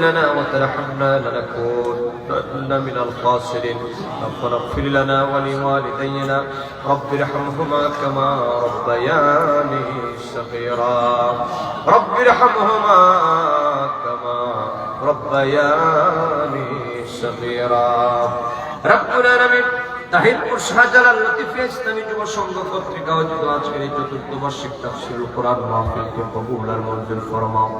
لنا وترحمنا لنكونن من الخاسرين. ربنا اغفر لنا ولوالدينا رب ارحمهما كما ربياني صغيرا. رب ارحمهما كما ربياني صغيرا. ربنا العالمين তাহিরপুর শাহজালাল লতিফিয়া ইসলামী যুব সংঘ পত্রিকা আয়োজিত আজকের এই চতুর্থ বার্ষিক তাফসীরুল কোরআন মাহফিলকে কবুল আর মঞ্জুর ফরমাও।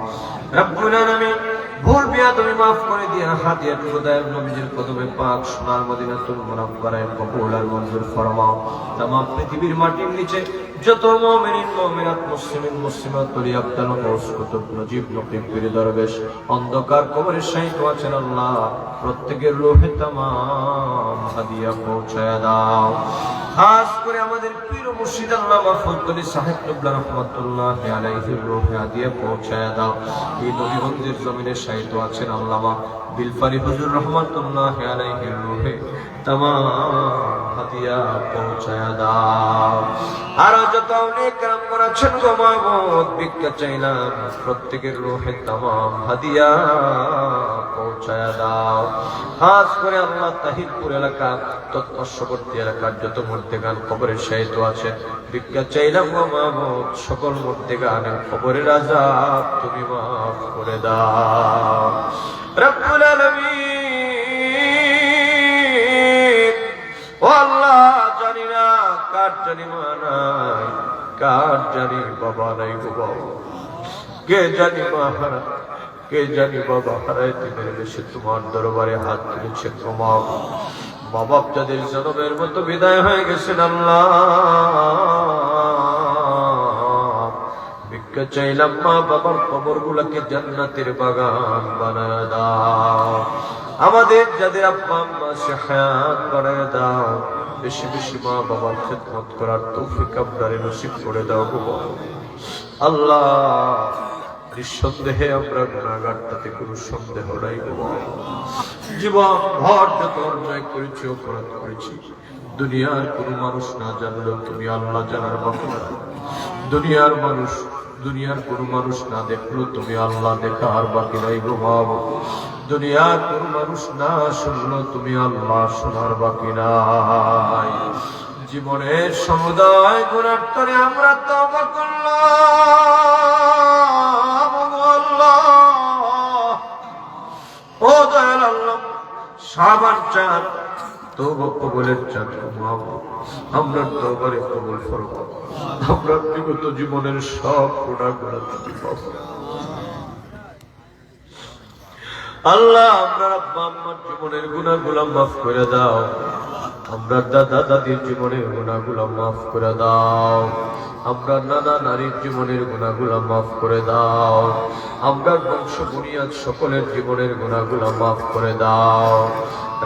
রব্বুল আলামিন ভুল বিয়াদবি মাফ করে দিয়া হাদিয়াত খুদায়ে নবীর কদমে পাক সোনার মদিনাতুল মুনাওয়ারায় কবুল আর মঞ্জুর ফরমাও। तमाम পৃথিবীর মাটির নিচে যত মুমিন মুমিনাত মুসলিমিন মুসলিমাত ওলি আবদাল গৌস কুতুব নজিব নকিব পীর দরবেশ অন্ধকার কবরে শাহীদ আছেন আল্লাহ প্রত্যেকের রূহে तमाम হাদিয়া পৌঁছায় দাও। খাস করে আমাদের পীর মুর্শিদ আল্লাহ মাহফুজ আলী সাহেব কিবলা রাহমাতুল্লাহ আলাইহির রূহে হাদিয়া পৌঁছায় দাও। এই নবীগঞ্জের জমিনে শাহীদ আছেন আল্লামা বিলফারি হুজুর রহমাতুল্লাহ আলাইহির রূহে तमाम হাদিয়া পৌঁছায় দাও। আর যত অনেক কাম করেছেন গো মাবুদ ভিক্ষা চাইলাম প্রত্যেকের রূহে तमाम হাদিয়া পৌঁছায় দাও। খাস করে আল্লাহ তাহিরপুর এলাকা তৎপার্শ্ববর্তী এলাকার যত মুর্দেগান কবরের শাহীদ আছে ভিক্ষা চাইলাম গো মাবুদ সকল মুর্দেগানের কবরের আযাব তুমি মাফ করে দাও। রব্বুল আলামিন ও আল্লাহ জানি না কার জানি মা নাই কার জানি বাবা নাই গো বাবা কে জানি মা হারা কে জানি বাবা হারায় দিনের বেশি তোমার দরবারে হাত তুলেছে তোমার মা বাপ যাদের জনমের মতো বিদায় হয়ে গেছেন আল্লাহ ভিক্ষা চাইলাম মা বাবার কবর গুলাকে জান্নাতের বাগান বানায় দাও। আমাদের যাদের আব্বা আম্মা সে হায়াত বানায় দাও। বেশি বেশি মা বাবার খেদমত করার তৌফিক আপনারে নসিব করে দাও গো আল্লাহ। নিঃসন্দেহে আমরা গুনাহগার, তাতে কোনো সন্দেহ নাই গো। জীবন ভর যত অন্যায় করেছি অপরাধ করেছি দুনিয়ার কোনো মানুষ না জানলেও তুমি আল্লাহ জানার বাকি নাই। দুনিয়ার কোনো মানুষ না দেখলো তুমি আল্লাহ দেখার বাকি নাই গো বাবা। দুনিয়ার কোনো মানুষ না শুনলো তুমি আল্লাহ শোনার বাকি নাই। জীবনের সমুদায় গুনার তরে আমরা তওবা করলাম আল্লাহ। ও দয়াল আল্লাহ সাবান চাঁদ তওবা কবুলের চাঁদ আমরা তওবারে কবুল ফরমাও। আমরা বিগত জীবনের সব গুনাহগুলো তুমি মাফ আল্লাহ। আমরা আব্বা আম্মার জীবনের গুনাহগুলো মাফ করে দাও। আমরা দাদা দাদির জীবনের গুনাহগুলো মাফ করে দাও। আমরা নানা নারীর জীবনের গুনাহগুলো মাফ করে দাও। আমরা বংশ বুনিয়াদ সকলের জীবনের গুনাহগুলো মাফ করে দাও।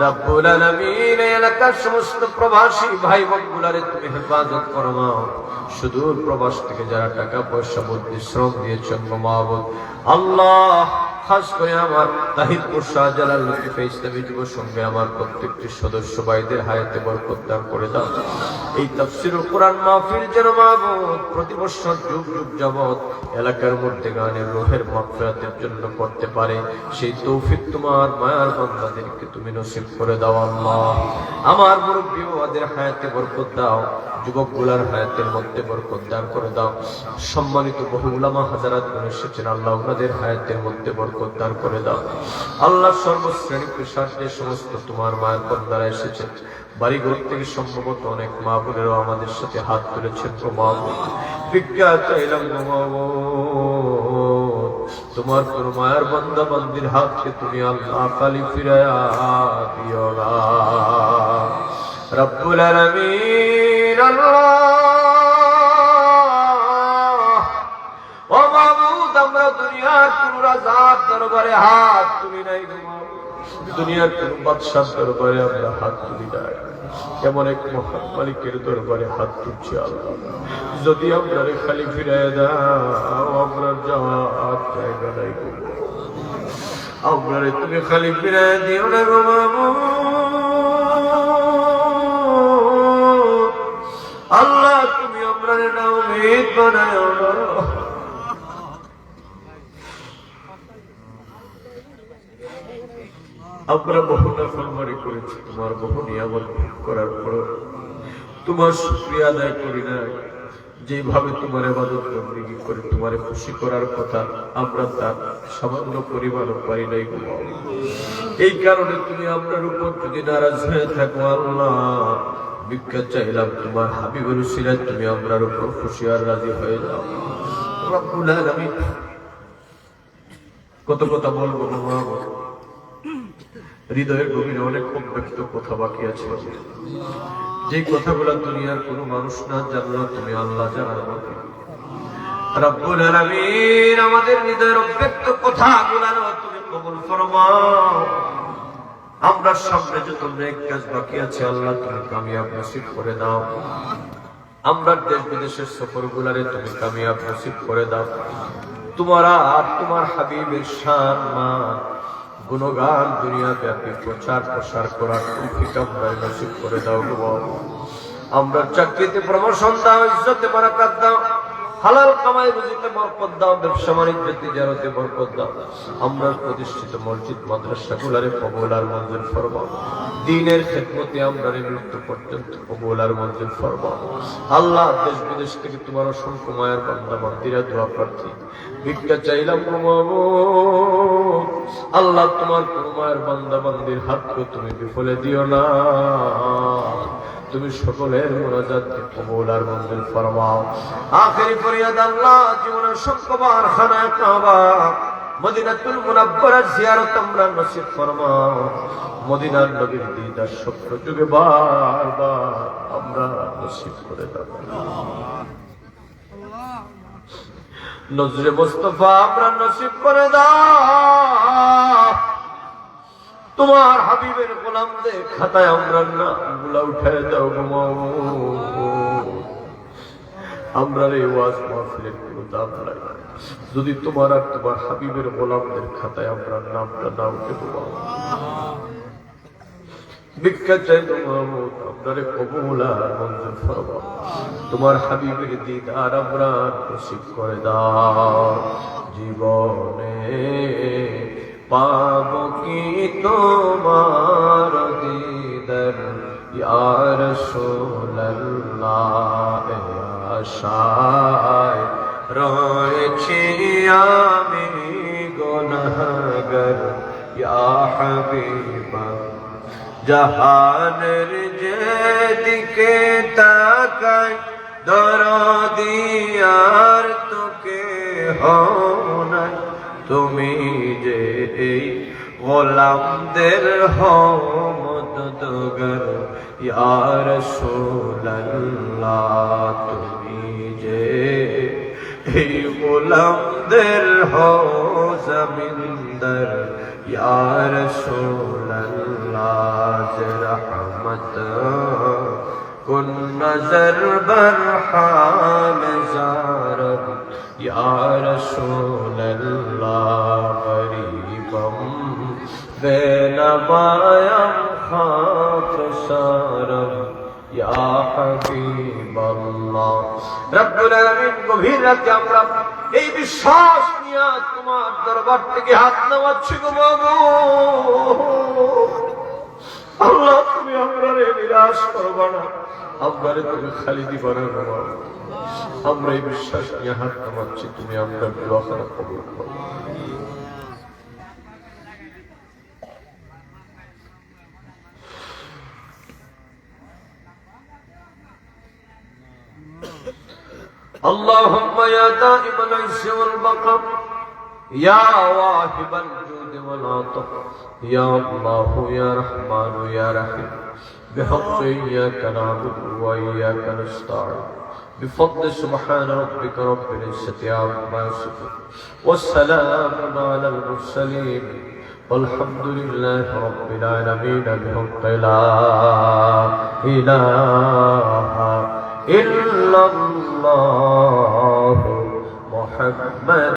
রব্বুল আলামিন এলাকার সমস্ত প্রবাসী ভাই বোনগুলারে তুমি হেফাজত ফরমাও। সুদূর প্রবাস থেকে যারা টাকা পয়সা বুদ্ধি শ্রম দিয়েছেন মাবুদ আল্লাহ, খাস করে আমার তাহিরপুর শাহজালাল লতিফিয়া ইসলামী যুব সংঘে আমার প্রত্যেকটি সদস্য ভাইদের হায়াতে বরকত দান করে দাও। এই তাফসীরুল কোরআন মাহফিল যেন মাবুদ প্রতি বছর যুগ যুগ যাবত এলাকার মধ্যে গানের রূহের মাগফিরাতের জন্য করতে পারে সেই তৌফিক তোমার মায়ার বান্দাদেরকে তুমি নসিব করে দাও আল্লাহ। আমার মুরব্বি ওদের হায়াতে বরকত দাও, যুবকগুলার হায়াতের মধ্যে বরকত দান করে দাও। সম্মানিত বহু উলামা হাজারাত এসেছেন আল্লাহ, ওনাদের হায়াতের মধ্যে বরকত দান করে দাও আল্লাহ। সর্বশ্রেণী পেশার যে সমস্ত তোমার মায়ের বান্দারা এসেছেন বাড়িঘর থেকে সম্ভবত অনেক মা বোনেরাও আমাদের সাথে হাত তুলেছেন। তো মা বোন ভিক্ষা চাইলাম তোমার কোন মায়ের বান্দা বান্দির হাতকে তুমি আল্লাহ খালি ফিরায়া দিও না। রব্বুল আলামিন আল্লাহ ও মাবুদ আমরা দুনিয়ার কোন রাজার দরবারে হাত তুলি নাই গো। দুনিয়ার কোন বাদশার দরবারে আমরা হাত তুলি নাই, এমন এক মহান মালিকের দরবারে হাত তুলছি আল্লাহ। যদি আমরা খালি ফিরাই দাও আমরা যাওয়ার জায়গা নাই গো। আমরা তুমি খালি ফিরাই দিও না গো মাবুদ আল্লাহ। তুমি আমরা না উম্মীদ বানাও আমরা বহু নাফরমানি করেছি, তোমার বহু নিয়ামত ভোগ করার পর তোমার শুকরিয়া আদায় করি না। যেভাবে তোমার ইবাদত বন্দেগী করে তোমারে খুশি করার কথা, আমরা তার সামান্য পরিমাণও পাই নাই। এই কারণে তুমি আপনার উপর যদি নারাজ হয়ে থাকো আল্লাহ, ভিক্ষা চাইলাম তোমার হাবিবের উসিলায় তুমি আমরার উপর খুশি আর রাজি হয়ে যাও রব্বুল আলামিন। কত কথা বলবো বাবা, হৃদয়ের গভীরে অনেক অব্যক্ত কথা বাকি আছে, যে কথাগুলো দুনিয়ার কোনো মানুষ না জানলেও তুমি আল্লাহ জানার মতো। রব্বুল আলামিন আমাদের হৃদয়ের অব্যক্ত কথাগুলো তুমি কবুল ফরমাও। আমরা সামনে যত নেক কাজ বাকি আছে আল্লাহ তুমি কামিয়াব নসিব করে দাও। আমরা দেশ বিদেশের সফরগুলারে তুমি কামিয়াব নসিব করে দাও। তোমারা আর তোমার হাবিবের শান মান গুণগান দুনিয়া ব্যাপী প্রচার প্রসার করার তৌফিক আমরা নসিব করে দাও গো। আমরা চাকরিতে প্রমোশন দাও, ইজ্জতে বারাকাত দাও, হালাল কামাই রুজিতে বরকত দাও, ব্যবসা বাণিজ্যে তিজারতে বরকত দাও। আমরা প্রতিষ্ঠিত মসজিদ মাদ্রাসাগুলারে কবুল আর মঞ্জুর ফরমাও। দ্বীনের খেদমতে আমরা মৃত্যু পর্যন্ত কবুল আর মঞ্জুর ফরমাও। আল্লাহ দেশ বিদেশ থেকে তোমার অসংখ্য মায়ের বান্দা বান্দিরা দোয়া প্রার্থী ভিক্ষা চাইলাম আল্লাহ, তোমার কোন মায়ের বান্দা বান্দির হাতকে তুমি বিফলে দিও না। তুমি সকলের মুনাজাতকে কবুল আর মঞ্জুর ফরমাও। আখিরি ফরিয়াদ আল্লাহ, জীবনের সংকবার খানায়ে কাবা মদিনাতুল মুনাব্বারার জিয়ারত আমরা নসিব ফরমাও। মদিনার নবীর দিদার স্বপ্ন যুগে বারবার আমরা নসিব করে দাও। নজরে মুস্তাফা আমরা নসিব করে দাও। তোমার হাবিবের গোলামদের খাতায় আমরা নামগুলা উঠায় দাও গো। আমরা এই ওয়াজ মাহফিলের কোনো দাম লাগে না যদি তোমার আর তোমার হাবিবের গোলামদের খাতায় আমরা নামটা না উঠে দেবো। ভিক্ষা চাই মাহমুদ আপনারে কবুল আর মঞ্জুর ফরমাও। তোমার হাবিবের দিদার আমরা নসিব করে দাও। জীবনে পাব কি তোমার দিদার ইয়া রাসূলুল্লাহ, আশায় রয়েছি আমি গুনাহগার ইয়া হাবিবাল্লাহ। জাহানের যেদিকে তাকাই দরদি আর তোকে হনাই, তুমি যে এই গোলামদের হও মদদগার ইয়া রাসূলুল্লাহ। তুমি যে এই গোলামদের হও জমিনদার ইয়া রাসূলুল্লাহ। রহমত কুন নজর বরহাম জারব ইয়া রাসূলুল্লাহ। গরীবম বেনবায়াম খাফসারব ইয়া হাবিবাল্লাহ। রব্বুল আলামিন গভীর রাতে আমরা এই বিশ্বাস নিয়ে তোমার দরবার থেকে হাত নামাচ্ছি গো মাবুদ। আল্লাহ তুমি আমরারে নিরাশ করবা না, আমরারে তুমি খালি দিবা না গো মাবুদ। আমরা এই বিশ্বাস নিয়ে হাত নামাচ্ছি, তুমি আমরা দোয়া কবুল করো। اللهم يا دائم العز والبقاء يا واهب الجود والعطاء يا الله يا رحمن يا رحيم بحق إياك نعبد وإياك نستعين بفضل سبحان ربك رب العزة عما يصفون والسلام على المرسلين والحمد لله رب العالمين بحق لا إله إلا الله محمد